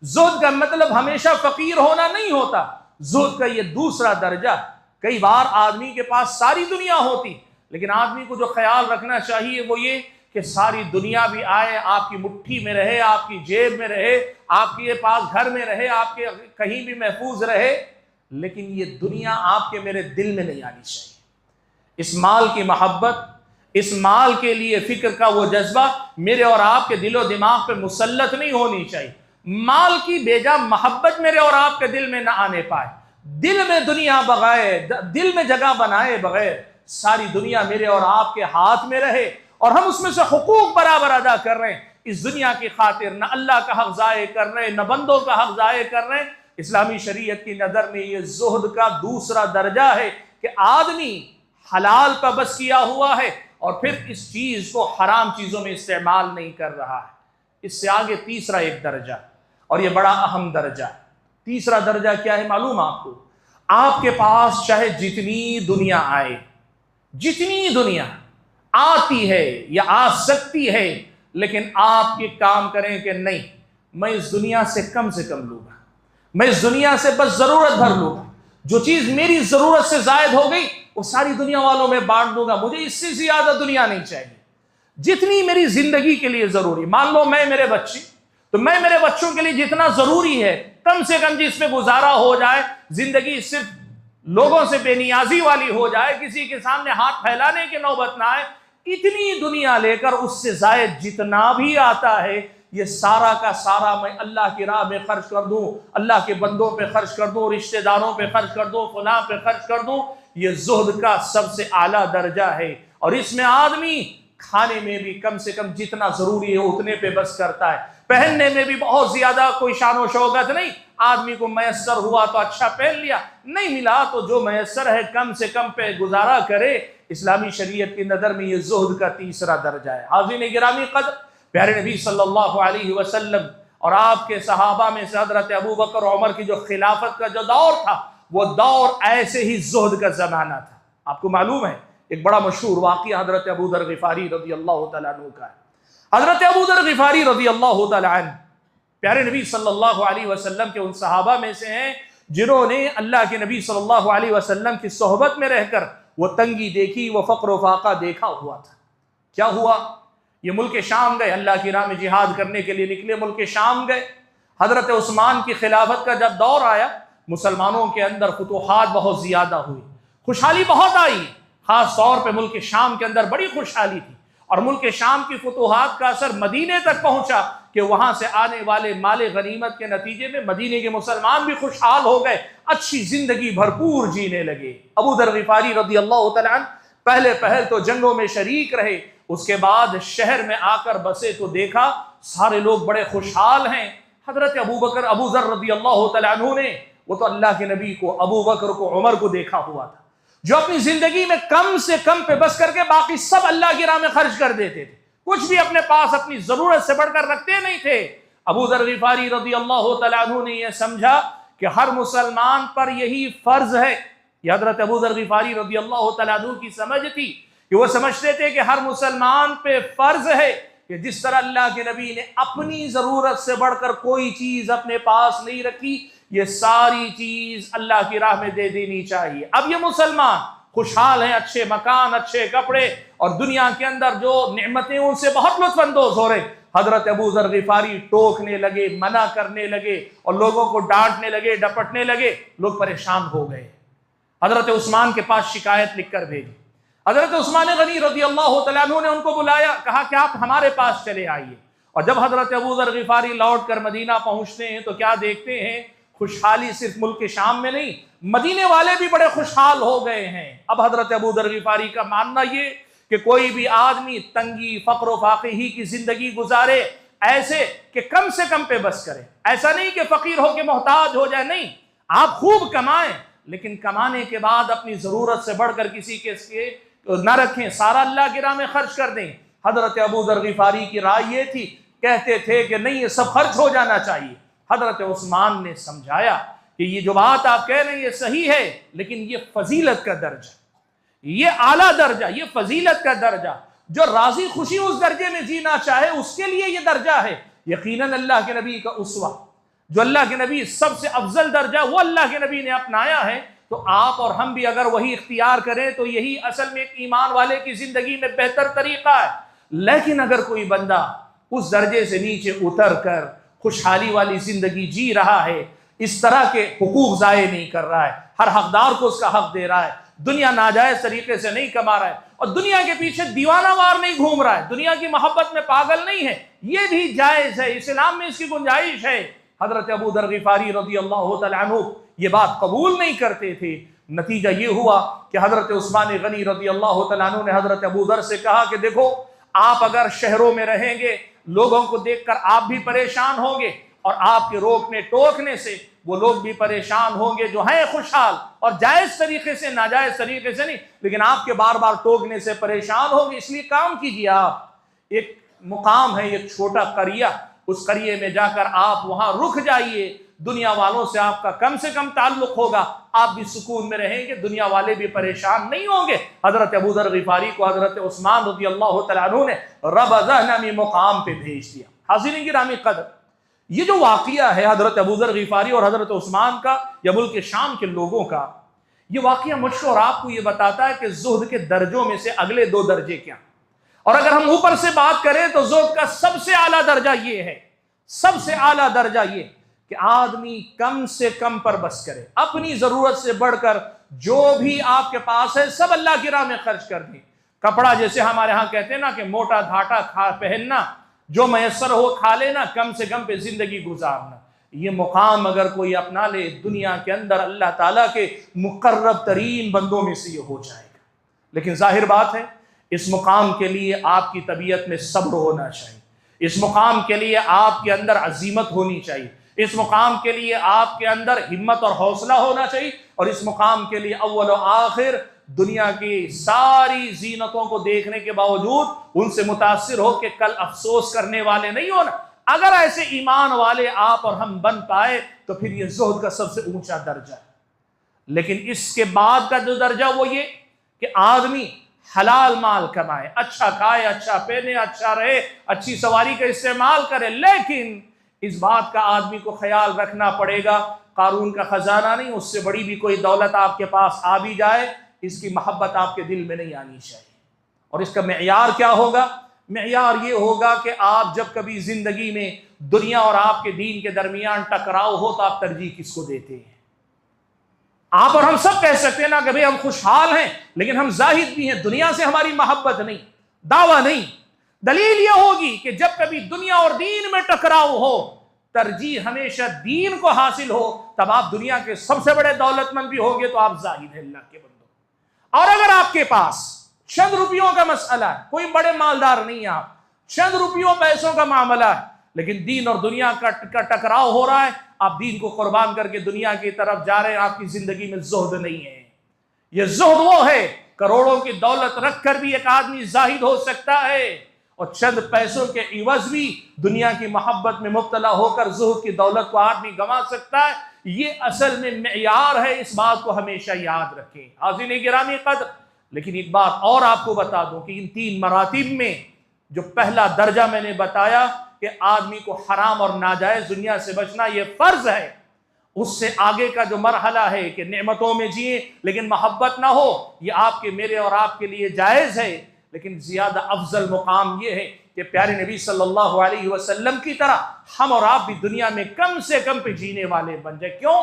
ज़ुहद का मतलब हमेशा फ़कीर होना नहीं होता। ज़ुहद का ये दूसरा दर्जा, कई बार आदमी के पास सारी दुनिया होती, लेकिन आदमी को जो ख्याल रखना चाहिए वो ये कि सारी दुनिया भी आए, आपकी मुट्ठी में रहे, आपकी जेब में रहे, आपके पास घर में रहे, आपके कहीं भी महफूज रहे, लेकिन ये दुनिया आपके मेरे दिल में नहीं आनी चाहिए। इस माल की मोहब्बत, इस माल के लिए फिक्र का वो जज्बा मेरे और आपके दिलो दिमाग पे मुसल्लत नहीं होनी चाहिए। माल की बेजा मोहब्बत मेरे और आपके दिल में ना आने पाए। दिल में दुनिया बगाए, दिल में जगह बनाए बगैर सारी दुनिया मेरे और आपके हाथ में रहे, और हम उसमें से हुकूक बराबर अदा कर रहे हैं। इस दुनिया की खातिर न अल्लाह का हक ज़ाये कर रहे हैं, न बंदों का हक ज़ाये कर रहे हैं। इस्लामी शरीयत की नज़र में ये ज़ुहद का दूसरा दर्जा है कि आदमी हलाल का बस किया हुआ है और फिर इस चीज़ को हराम चीज़ों में इस्तेमाल नहीं कर रहा है। इससे आगे तीसरा एक दर्जा, और ये बड़ा अहम दर्जा। तीसरा दर्जा क्या है मालूम आपको? आपके पास चाहे जितनी दुनिया आए, जितनी दुनिया आती है या आ सकती है, लेकिन आप ये काम करें कि नहीं, मैं इस दुनिया से कम लूंगा, मैं इस दुनिया से बस जरूरत भर लूंगा, जो चीज मेरी जरूरत से जायद हो गई वो सारी दुनिया वालों में बांट दूंगा, मुझे इससे ज्यादा दुनिया नहीं चाहिए। जितनी मेरी जिंदगी के लिए जरूरी, मान लो मैं मेरे बच्चे, तो मैं मेरे बच्चों के लिए जितना जरूरी है कम से कम जिसमें गुजारा हो जाए, जिंदगी सिर्फ लोगों से बेनियाजी वाली हो जाए, किसी के सामने हाथ फैलाने की नौबत ना आए, इतनी दुनिया लेकर उससे जायद जितना भी आता है ये सारा का सारा मैं अल्लाह की राह में खर्च कर दूं, अल्लाह के बंदों पे खर्च कर दूं, रिश्तेदारों पे खर्च कर दूं, फलां पे खर्च कर दूं। ये ज़ुहद का सबसे आला दर्जा है, और इसमें आदमी खाने में भी कम से कम जितना जरूरी है उतने पे बस करता है, पहनने में भी बहुत ज्यादा कोई शान शौकत नहीं, आदमी को मैसर हुआ तो अच्छा पहन लिया, नहीं मिला तो जो मैसर है कम से कम पे गुजारा करे। इस्लामी शरीयत की नज़र में ये ज़ुहद का तीसरा दर्जा है। हाज़िरीन गिरामी क़द्र, प्यारे नबी सल्लल्लाहु अलैहि वसल्लम और आपके सहाबा में से हज़रत अबू बकर और उमर की जो खिलाफत का जो दौर था, वो दौर ऐसे ही ज़ुहद का ज़माना था। आपको मालूम है एक बड़ा मशहूर वाक़या हज़रत अबू दर ग़िफ़ारी रज़ियल्लाहु तआला अन्हु का है। हज़रत अबू दर ग़िफ़ारी रज़ियल्लाहु तआला अन्हु प्यारे नबी सल्लल्लाहु अलैहि वसल्लम के उन सहाबा में से हैं जिन्होंने अल्लाह के नबी सल्लल्लाहु अलैहि वसल्लम की सोहबत में रहकर वो तंगी देखी, वो फ़क़्र फाक़ा देखा हुआ था। क्या हुआ? ये मुल्क शाम गए, अल्लाह की राह में जिहाद करने के लिए निकले, मुल्क शाम गए। हज़रत उस्मान की खिलाफत का जब दौर आया, मुसलमानों के अंदर फुतूहात बहुत ज़्यादा हुई, खुशहाली बहुत आई। ख़ास तौर पर मुल्क शाम के अंदर बड़ी खुशहाली थी और मुल्क शाम की फुतूहात का असर मदीने तक पहुँचा कि वहाँ से आने वाले माले गनीमत के नतीजे में मदीने के मुसलमान भी खुशहाल हो गए, अच्छी ज़िंदगी भरपूर जीने लगे। अबू दर ग़िफ़ारी रज़ियल्लाहु तआला अन्हु पहले पहल तो जंगों में शरीक रहे, उसके बाद शहर में आकर बसे तो देखा सारे लोग बड़े खुशहाल हैं। हज़रत अबू ज़र रज़ियल्लाहु तआला अन्हु ने वो तो अल्लाह के नबी को, अबू बकर को, उमर को देखा हुआ था जो अपनी जिंदगी में कम से कम पे बस करके बाकी सब अल्लाह की राह में खर्च कर देते थे, कुछ भी अपने पास अपनी जरूरत से बढ़कर रखते नहीं थे। अबू ज़र ग़िफ़ारी रज़ियल्लाहु तआला अन्हु ने यह समझा कि हर मुसलमान पर यही फर्ज है। यह हज़रत अबू ज़र ग़िफ़ारी रज़ियल्लाहु तआला अन्हु की समझ थी कि वो समझते थे कि हर मुसलमान पे फर्ज है कि जिस तरह अल्लाह के नबी ने अपनी जरूरत से बढ़कर कोई चीज अपने पास नहीं रखी, ये सारी चीज अल्लाह की राह में दे देनी चाहिए। अब ये मुसलमान खुशहाल हैं, अच्छे मकान, अच्छे कपड़े और दुनिया के अंदर जो नेमतें उनसे बहुत लुत्फ़अंदोज़ हो रहे। हजरत अबू ज़र ग़िफ़ारी टोकने लगे, मना करने लगे और लोगों को डांटने लगे, डपटने लगे। लोग परेशान हो गए, हजरत उस्मान के पास शिकायत लिखकर भेजी। हजरत उस्मान गनी रज़ियल्लाहु तआला अन्हु ने उनको बुलाया, कहा कि आप हमारे पास चले आइए। और जब हजरत अबू ज़र ग़िफ़ारी लौट कर मदीना पहुंचते हैं तो क्या देखते हैं, खुशहाली सिर्फ मुल्क के शाम में नहीं, मदीने वाले भी बड़े खुशहाल हो गए हैं। अब हजरत अबू ज़र ग़िफ़ारी का मानना ये कि कोई भी आदमी तंगी, फ़क़्र फ़ाक़िही की जिंदगी गुजारे ऐसे कि कम से कम पे बस करे। ऐसा नहीं कि फ़कीर हो के मोहताज हो जाए, नहीं, आप खूब कमाएं लेकिन कमाने के बाद अपनी ज़रूरत से बढ़कर किसी के न रखें, सारा अल्लाह की राह में खर्च कर दें। हजरत अबू ज़र ग़िफ़ारी की राय ये थी, कहते थे कि नहीं, ये सब खर्च हो जाना चाहिए। हजरत उस्मान ने समझाया कि ये जो बात आप कह रहे हैं ये सही है, लेकिन ये फजीलत का दर्जा, ये आला दर्जा, ये फजीलत का दर्जा, जो राजी खुशी उस दर्जे में जीना चाहे उसके लिए ये दर्जा है। यकीनन अल्लाह के नबी का उसवा, जो अल्लाह के नबी सबसे अफजल दर्जा वो अल्लाह के नबी ने अपनाया है, तो आप और हम भी अगर वही इख्तियार करें तो यही असल में एक ईमान वाले की जिंदगी में बेहतर तरीका है। लेकिन अगर कोई बंदा उस दर्जे से नीचे उतर कर खुशहाली वाली जिंदगी जी रहा है, इस तरह के हुकूक ज़ाये नहीं कर रहा है, हर हकदार को उसका हक दे रहा है, दुनिया नाजायज तरीके से नहीं कमा रहा है और दुनिया के पीछे दीवाना वार नहीं घूम रहा है, दुनिया की मोहब्बत में पागल नहीं है, ये भी जायज़ है, इस्लाम में इसकी गुंजाइश है। हजरत अबू ज़र ग़िफ़ारी रज़ियल्लाहु तआला अन्हु ये बात कबूल नहीं करते थे। नतीजा ये हुआ कि हजरत उस्मान गनी रज़ियल्लाहु तआला अन्हु ने हजरत अबू ज़र से कहा कि देखो, आप अगर शहरों में रहेंगे, लोगों को देखकर आप भी परेशान होंगे और आपके रोकने टोकने से वो लोग भी परेशान होंगे जो हैं खुशहाल और जायज़ तरीके से, नाजायज़ तरीके से नहीं, लेकिन आपके बार बार टोकने से परेशान होंगे। इसलिए काम कीजिए, आप एक मुकाम है, एक छोटा करिया, उस करिए में जाकर आप वहां रुक जाइए, दुनिया वालों से आपका कम से कम ताल्लुक होगा, आप भी सुकून में रहेंगे, दुनिया वाले भी परेशान नहीं होंगे। हजरत अबू ज़र ग़िफ़ारी को हजरत उस्मान रज़ियल्लाहु तआला अन्हु ने रबज़हनमी मुकाम पे भेज दिया। हाज़िरीन गिरामी क़द्र, ये जो वाक़िया है हजरत अबू ज़र ग़िफ़ारी और हजरत उस्मान का या मुल्क शाम के लोगों का, ये वाक़िया मुझको और आपको ये बताता है कि ज़ुहद के दर्जों में से अगले दो दर्जे क्या। और अगर हम ऊपर से बात करें तो ज़ुहद का सबसे आला दर्जा ये है, सबसे आला दर्जा ये कि आदमी कम से कम पर बस करे, अपनी जरूरत से बढ़कर जो भी आपके पास है सब अल्लाह की राह में खर्च कर दे। कपड़ा जैसे हमारे यहाँ कहते हैं ना कि मोटा घाटा खा पहनना, जो मैसर हो खा लेना, कम से कम पे जिंदगी गुजारना, ये मुकाम अगर कोई अपना ले, दुनिया के अंदर अल्लाह ताला के मुकर्रब तरीन बंदों में से ये हो जाएगा। लेकिन जाहिर बात है, इस मुकाम के लिए आपकी तबीयत में सब्र होना चाहिए, इस मुकाम के लिए आपके अंदर अजीमत होनी चाहिए, इस मुकाम के लिए आपके अंदर हिम्मत और हौसला होना चाहिए, और इस मुकाम के लिए अव्वल व आखिर दुनिया की सारी जीनतों को देखने के बावजूद उनसे मुतासिर हो के कल अफसोस करने वाले नहीं होना। अगर ऐसे ईमान वाले आप और हम बन पाए तो फिर ये ज़ुहद का सबसे ऊंचा दर्जा है। लेकिन इसके बाद का जो दर्जा वो ये कि आदमी हलाल माल कमाए, अच्छा खाए, अच्छा पहने, अच्छा रहे, अच्छी सवारी का इस्तेमाल करे, लेकिन इस बात का आदमी को ख्याल रखना पड़ेगा कारून का खजाना नहीं, उससे बड़ी भी कोई दौलत आपके पास आ भी जाए, इसकी मोहब्बत आपके दिल में नहीं आनी चाहिए। और इसका मेयार क्या होगा? मेयार ये होगा कि आप जब कभी जिंदगी में दुनिया और आपके दीन के दरमियान टकराव हो तो आप तरजीह किसको देते हैं? आप और हम सब कह सकते हैं ना कि भाई हम खुशहाल हैं, लेकिन हम जाहिद भी हैं, दुनिया से हमारी मोहब्बत नहीं, दावा नहीं। दलील यह होगी कि जब कभी दुनिया और दीन में टकराव हो, तरजीह हमेशा दीन को हासिल हो, तब आप दुनिया के सबसे बड़े दौलतमंद भी होंगे तो आप जाहिद हैं अल्लाह के बंदो। और अगर आपके पास चंद रुपयों का मसला है, कोई बड़े मालदार नहीं, आप चंद रुपयों पैसों का मामला है, लेकिन दीन और दुनिया का टकराव हो रहा है, आप दीन को कुर्बान करके दुनिया की तरफ जा रहे हैं, आपकी जिंदगी में ज़ुहद नहीं है। यह ज़ुहद वो है, करोड़ों की दौलत रखकर भी एक आदमी जाहिद हो सकता है, और चंद पैसों के इवज भी दुनिया की मोहब्बत में मुब्तला होकर ज़ुहद की दौलत को आदमी गंवा सकता है। ये असल में मेयार है, इस बात को हमेशा याद रखें हाज़िरीन गिरामी कद्र। लेकिन एक बात और आपको बता दूं कि इन 3 मरातिब में जो पहला दर्जा मैंने बताया कि आदमी को हराम और नाजायज दुनिया से बचना ये फर्ज है, उससे आगे का जो मरहला है कि नेमतों में जिए लेकिन मोहब्बत ना हो, ये आपके मेरे और आपके लिए जायज़ है। लेकिन ज़्यादा अफजल मुकाम ये है कि प्यारे नबी सल्लल्लाहु अलैहि वसल्लम की तरह हम और आप भी दुनिया में कम से कम पे जीने वाले बन जाए। क्यों?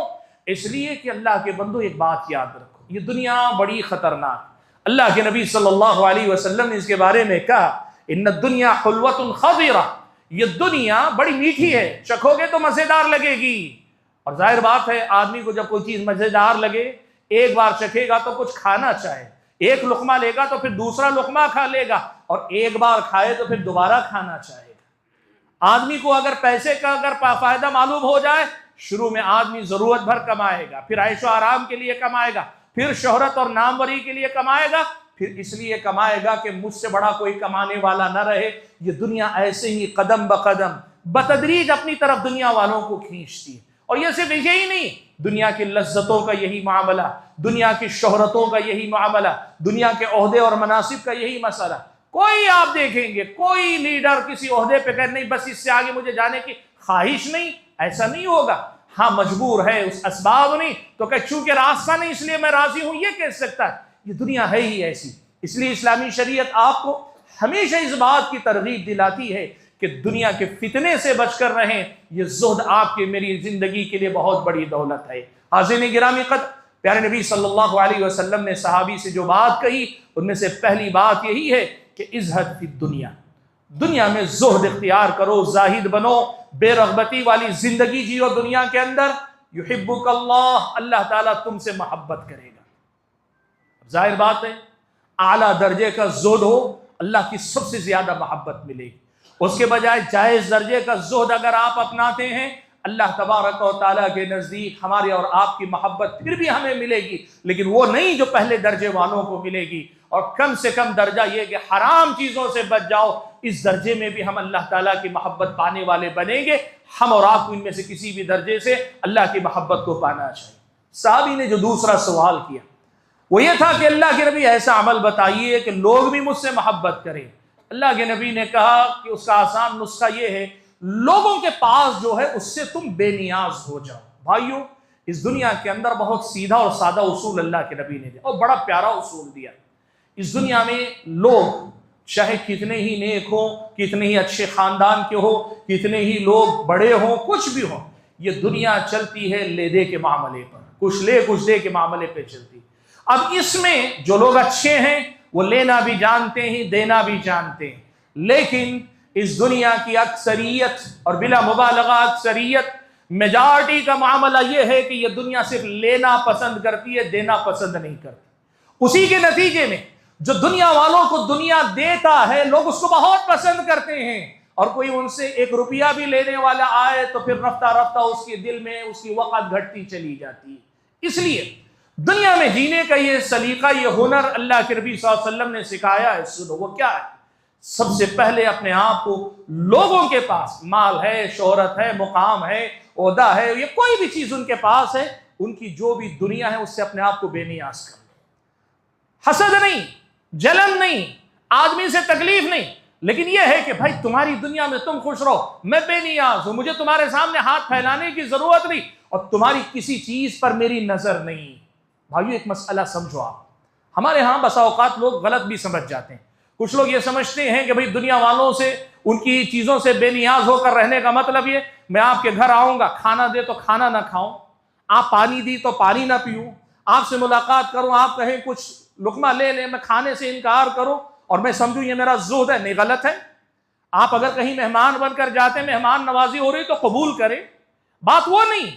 इसलिए कि अल्लाह के बंदो एक बात याद रखो, ये दुनिया बड़ी खतरनाक। अल्लाह के नबी सल्लल्लाहु अलैहि वसल्लम ने इसके बारे में कहा, इन्न दुनिया हुल्वतुन खज़ीरा, ये दुनिया बड़ी मीठी है, चखोगे तो मज़ेदार लगेगी। और जाहिर बात है, आदमी को जब कोई चीज़ मज़ेदार लगे, एक बार चखेगा तो कुछ खाना चाहे, एक लुकमा लेगा तो फिर दूसरा लुकमा खा लेगा, और एक बार खाए तो फिर दोबारा खाना चाहेगा। आदमी को अगर पैसे का अगर फायदा मालूम हो जाए, शुरू में आदमी ज़रूरत भर कमाएगा, फिर ऐशो आराम के लिए कमाएगा, फिर शोहरत और नामवरी के लिए कमाएगा, फिर इसलिए कमाएगा कि मुझसे बड़ा कोई कमाने वाला न रहे। ये दुनिया ऐसे ही कदम ब कदम बतदरीज अपनी तरफ दुनिया वालों को खींचती है। और ये सिर्फ यही नहीं, दुनिया की लज्जतों का यही मामला, दुनिया की शोहरतों का यही मामला, दुनिया के ओहदे और मनासिब का यही मसला। कोई आप देखेंगे, कोई लीडर किसी ओहदे पे कहे नहीं बस इससे आगे मुझे जाने की ख्वाहिश नहीं, ऐसा नहीं होगा। हाँ, मजबूर है, उस असबाब नहीं तो कह चूंकि रास्ता नहीं इसलिए मैं राजी हूं, ये कह सकता है। ये दुनिया है ही ऐसी। इसलिए इस्लामी शरीयत आपको हमेशा इस बात की तरगीब दिलाती है कि दुनिया के फितने से बचकर रहें। ये ज़ुहद आपके मेरी जिंदगी के लिए बहुत बड़ी दौलत है। हाज़िरीन गिरामी क़द्र, प्यारे नबी सल्लल्लाहु अलैहि वसल्लम ने सहाबी से जो बात कही, उनमें से पहली बात यही है कि इज़्हद फी दुनिया, दुनिया में ज़ुहद इख्तियार करो, जाहिद बनो, बेरग़बती वाली जिंदगी जियो दुनिया के अंदर। युहिब्बुकल्लाह, अल्लाह ताला तुमसे मोहब्बत करेगा। जाहिर बात है, आला दर्जे का ज़ुहद हो, अल्लाह की सबसे ज्यादा मोहब्बत मिलेगी। उसके बजाय जायज़ दर्जे का ज़ुहद अगर आप अपनाते हैं, अल्लाह तबारक व तआला के नज़दीक हमारे और आपकी मोहब्बत फिर भी हमें मिलेगी, लेकिन वो नहीं जो पहले दर्जे वालों को मिलेगी। और कम से कम दर्जा ये कि हराम चीज़ों से बच जाओ, इस दर्जे में भी हम अल्लाह ताला की मोहब्बत पाने वाले बनेंगे। हम और आपको इनमें से किसी भी दर्जे से अल्लाह की मोहब्बत को पाना चाहिए। साहबी ने जो दूसरा सवाल किया वो ये था कि अल्लाह के नबी ऐसा अमल बताइए कि लोग भी मुझसे मोहब्बत करें। अल्लाह के नबी ने कहा कि उसका आसान नुस्खा ये है, लोगों के पास जो है उससे तुम बेनियाज हो जाओ। भाइयों, इस दुनिया के अंदर बहुत सीधा और सादा उसूल अल्लाह के नबी ने दिया और बड़ा प्यारा उसूल दिया। इस दुनिया में लोग चाहे कितने ही नेक हो, कितने ही अच्छे खानदान के हो, कितने ही लोग बड़े हों, कुछ भी हो, ये दुनिया चलती है ले दे के मामले पर, कुछ ले कुछ दे के मामले पे चलती। अब इसमें जो लोग अच्छे हैं वो लेना भी जानते हैं, देना भी जानते हैं, लेकिन इस दुनिया की अक्सरियत और बिला मुबालगा अक्सरियत मेजॉरिटी का मामला यह है कि यह दुनिया सिर्फ लेना पसंद करती है, देना पसंद नहीं करती। उसी के नतीजे में जो दुनिया वालों को दुनिया देता है लोग उसको बहुत पसंद करते हैं, और कोई उनसे 1 रुपया भी लेने वाला आए तो फिर रफ्ता रफ्ता उसके दिल में उसकी वक़्त घटती चली जाती है। इसलिए दुनिया में जीने का ये सलीका, ये हुनर अल्लाह के नबी सल्लल्लाहु अलैहि वसल्लम ने सिखाया है। सुनो वो क्या है। सबसे पहले अपने आप को, लोगों के पास माल है, शोहरत है, मुकाम है, ओहदा है, ये कोई भी चीज उनके पास है, उनकी जो भी दुनिया है उससे अपने आप को बेनियाज कर लो। हसद नहीं, जलन नहीं, आदमी से तकलीफ नहीं, लेकिन यह है कि भाई तुम्हारी दुनिया में तुम खुश रहो, मैं बेनियाज हूं, मुझे तुम्हारे सामने हाथ फैलाने की जरूरत नहीं, और तुम्हारी किसी चीज पर मेरी नजर नहीं। भाइयों एक मसला समझो आप, हमारे यहां बसा औकात लोग गलत भी समझ जाते हैं। कुछ लोग ये समझते हैं कि भाई दुनिया वालों से, उनकी चीजों से बेनियाज होकर रहने का मतलब ये, मैं आपके घर आऊंगा, खाना दे तो खाना ना खाऊं, आप पानी दी तो पानी ना पीऊं, आपसे मुलाकात करूं, आप कहें कुछ लुकमा ले ले, मैं खाने से इनकार करूं और मैं समझूं ये मेरा जुहद है। नहीं, गलत है। आप अगर कहीं मेहमान बनकर जाते, मेहमान नवाजी हो रही तो कबूल करें, बात वो नहीं।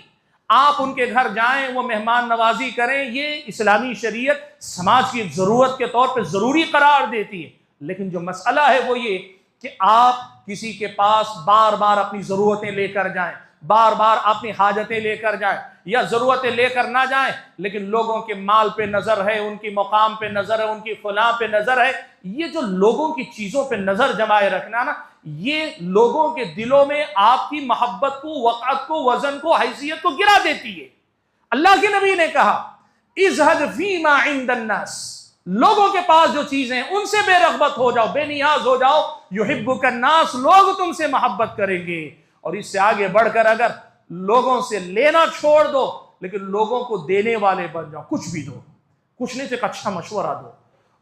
आप उनके घर जाएं, वो मेहमान नवाजी करें, ये इस्लामी शरीयत समाज की जरूरत के तौर पर जरूरी करार देती है। लेकिन जो मसला है वो ये कि आप किसी के पास बार बार अपनी जरूरतें लेकर जाएं, बार बार अपनी हाजतें लेकर जाएं, या जरूरतें लेकर ना जाएं, लेकिन लोगों के माल पे नजर है, उनकी मुकाम पे नजर है, उनकी फलां पे नजर है। ये जो लोगों की चीजों पे नजर जमाए रखना ना, ये लोगों के दिलों में आपकी मोहब्बत को, वक़्त को, वजन को, हैसियत को गिरा देती है। अल्लाह के नबी ने कहा, इज़हद फीमा इंदन्नास, लोगों के पास जो चीजें हैं उनसे बेरग़बत हो जाओ, बेनियाज हो जाओ, युहिब्बुकन्नास, लोग तुमसे मोहब्बत करेंगे। और इससे आगे बढ़कर अगर लोगों से लेना छोड़ दो, लेकिन लोगों को देने वाले बन जाओ, कुछ भी दो, कुछ नहीं तो एक अच्छा मशवरा दो,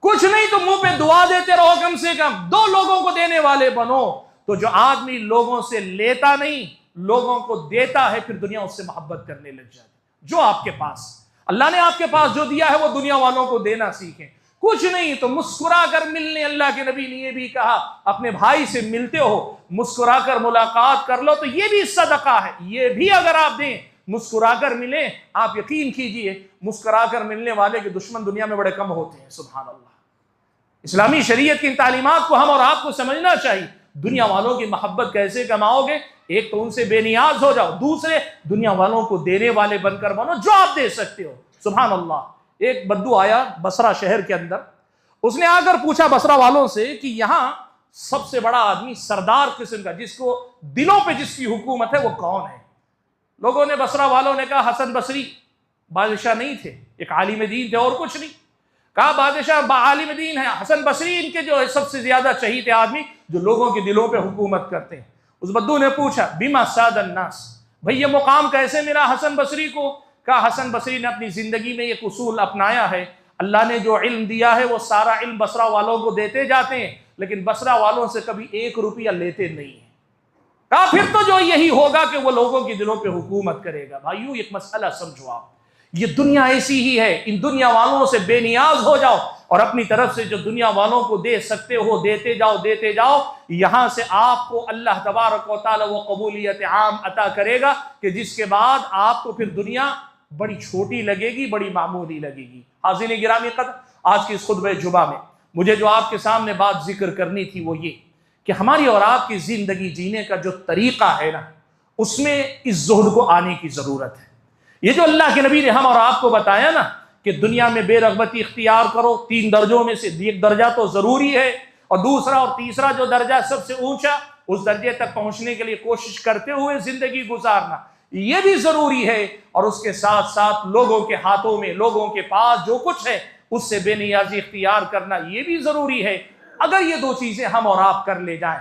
कुछ नहीं तो मुंह पे दुआ देते रहो, कम से कम दो, लोगों को देने वाले बनो। तो जो आदमी लोगों से लेता नहीं, लोगों को देता है, फिर दुनिया उससे मोहब्बत करने लग जाती। जो आपके पास, अल्लाह ने आपके पास जो दिया है वो दुनिया वालों को देना सीखें। कुछ नहीं तो मुस्कुरा कर मिलने, अल्लाह के नबी ने ये भी कहा, अपने भाई से मिलते हो मुस्कुरा कर मुलाकात कर लो, तो ये भी सदका है। ये भी अगर आप दें, मुस्कुरा कर मिले, आप यकीन कीजिए मुस्कुरा कर मिलने वाले के दुश्मन दुनिया में बड़े कम होते हैं। सुभान अल्लाह। इस्लामी शरीयत की तालीमात को हम और आपको समझना चाहिए। दुनिया वालों की मोहब्बत कैसे कमाओगे? एक तो उनसे बेनियाज हो जाओ, दूसरे दुनिया वालों को देने वाले बनकर बनो, जो आप दे सकते हो। सुभान अल्लाह। एक बद्दू आया बसरा शहर के अंदर, उसने आकर पूछा बसरा वालों से कि यहां सबसे बड़ा आदमी, सरदार किस्म का, जिसको दिलों पे जिसकी हुकूमत है, वो कौन है? लोगों ने, बसरा वालों ने कहा हसन बसरी। बादशाह नहीं थे, एक आलिम दीन थे और कुछ नहीं। कहा बादशाह आलिम दीन है, हसन बसरी इनके जो है सबसे ज्यादा चहीते आदमी, जो लोगों के दिलों पे हुकूमत करते हैं। उस बद्दू ने पूछा बिमा सादन नास, भाई ये मुकाम कैसे मिला हसन बसरी को? कहा हसन बसरी ने अपनी जिंदगी में एक उसूल अपनाया है, अल्लाह ने जो इल्म दिया है वो सारा इल्म बसरा वालों को देते जाते हैं, लेकिन बसरा वालों से कभी 1 रुपया लेते नहीं है। कहा फिर तो जो यही होगा कि वो लोगों के दिलों पे हुकूमत करेगा। भाइयों एक मसला समझो आप, ये दुनिया ऐसी ही है, इन दुनिया वालों से बेनियाज हो जाओ और अपनी तरफ से जो दुनिया वालों को दे सकते हो देते जाओ, देते जाओ। यहां से आपको अल्लाह तबारक व तआला वो कबूलियत आम अता करेगा कि जिसके बाद आपको फिर दुनिया बड़ी छोटी लगेगी, बड़ी मामूली लगेगी। हाज़िरीन गिरामी क़द्र, आज की इस खुतबे जुमा में मुझे जो आपके सामने बात जिक्र करनी थी वो ये कि हमारी और आपकी जिंदगी जीने का जो तरीका है ना, उसमें इस ज़ुहद को आने की जरूरत है। ये जो अल्लाह के नबी ने हम और आपको बताया ना कि दुनिया में बेरग़बती इख्तियार करो, 3 दर्जों में से एक दर्जा तो जरूरी है, और दूसरा और तीसरा जो दर्जा सबसे ऊंचा, उस दर्जे तक पहुंचने के लिए कोशिश करते हुए जिंदगी गुजारना, ये भी जरूरी है। और उसके साथ साथ लोगों के हाथों में, लोगों के पास जो कुछ है उससे बेनियाजी इख्तियार करना, ये भी जरूरी है। अगर ये 2 चीजें हम और आप कर ले जाएं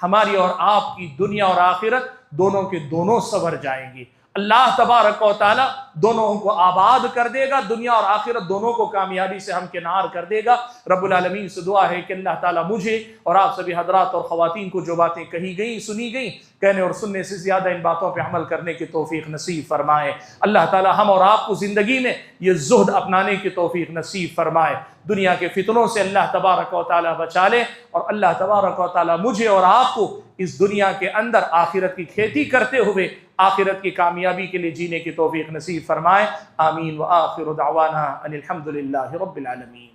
हमारी और आपकी दुनिया और आखिरत दोनों के दोनों सवर जाएंगी। अल्लाह तबारक व तआला दोनों को आबाद कर देगा, दुनिया और आखिरत दोनों को कामयाबी से हमकिनार कर देगा। रब्बुल आलमीन से दुआ है कि अल्लाह ताला मुझे और आप सभी हजरात और ख़वातीन को जो बातें कही गई, सुनी गई, कहने और सुनने से ज़्यादा इन बातों पर अमल करने की तौफीक नसीब फरमाए। अल्लाह ताला हम और आपको ज़िंदगी में ये ज़ुहद अपनाने की तौफीक नसीब फरमाए। दुनिया के फितनों से अल्लाह तबारक व तआला बचा ले, और अल्लाह तबारक व तआला मुझे और आपको इस दुनिया के अंदर आखिरत की खेती करते हुए आखिरत की कामयाबी के लिए जीने की तौफीक नसीब फरमाए। आमीन व आखिर दावाना अनिल हम्दुलिल्लाहि रब्बिल आलमीन।